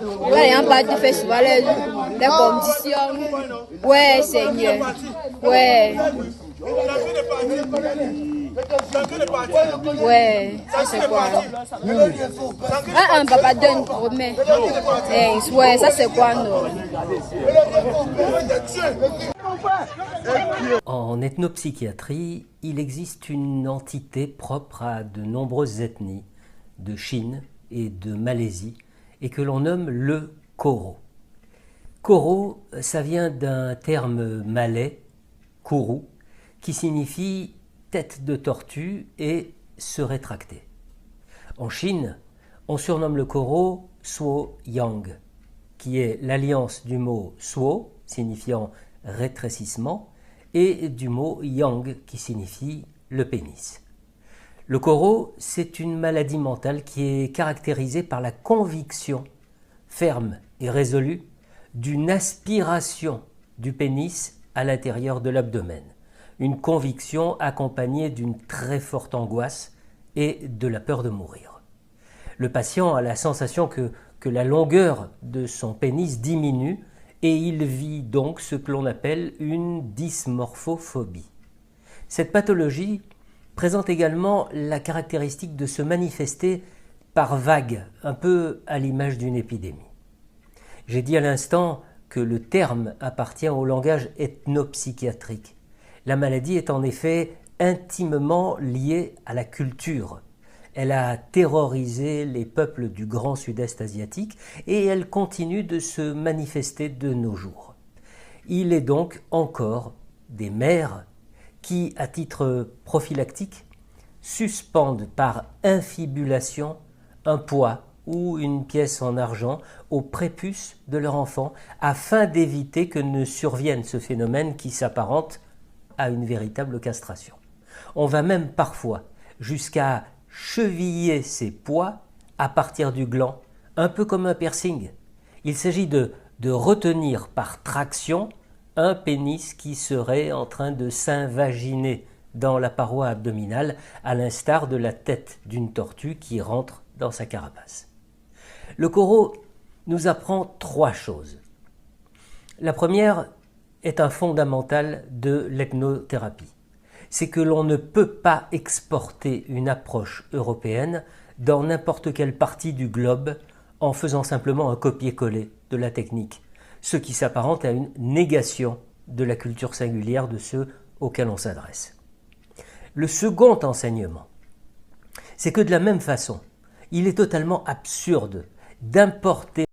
Quand les gens font souvent les compétitions. Ouais, Seigneur. Ouais. Ouais, ça c'est quoi? Papa donne promets. Ouais, ça c'est quoi, non? En ethnopsychiatrie, il existe une entité propre à de nombreuses ethnies de Chine et de Malaisie et que l'on nomme le Koro. Koro, ça vient d'un terme malais, kuru, qui signifie tête de tortue et se rétracter. En Chine, on surnomme le Koro Suo Yang, qui est l'alliance du mot Suo, signifiant rétrécissement, et du mot Yang, qui signifie le pénis. Le Koro, c'est une maladie mentale qui est caractérisée par la conviction ferme et résolue d'une aspiration du pénis à l'intérieur de l'abdomen. Une conviction accompagnée d'une très forte angoisse et de la peur de mourir. Le patient a la sensation que la longueur de son pénis diminue et il vit donc ce que l'on appelle une dysmorphophobie. Cette pathologie présente également la caractéristique de se manifester par vagues, un peu à l'image d'une épidémie. J'ai dit à l'instant que le terme appartient au langage ethnopsychiatrique. La maladie est en effet intimement liée à la culture. Elle a terrorisé les peuples du grand sud-est asiatique et elle continue de se manifester de nos jours. Il est donc encore des mères qui, à titre prophylactique, suspendent par infibulation un poids ou une pièce en argent au prépuce de leur enfant afin d'éviter que ne survienne ce phénomène qui s'apparente à une véritable castration. On va même parfois jusqu'à cheviller ces poids à partir du gland, un peu comme un piercing. Il s'agit de retenir par traction un pénis qui serait en train de s'invaginer dans la paroi abdominale, à l'instar de la tête d'une tortue qui rentre dans sa carapace. Le Koro nous apprend 3 choses. La première est un fondamental de l'hypnothérapie. C'est que l'on ne peut pas exporter une approche européenne dans n'importe quelle partie du globe en faisant simplement un copier-coller de la technique, ce qui s'apparente à une négation de la culture singulière de ceux auxquels on s'adresse. Le second enseignement, c'est que de la même façon, il est totalement absurde d'importer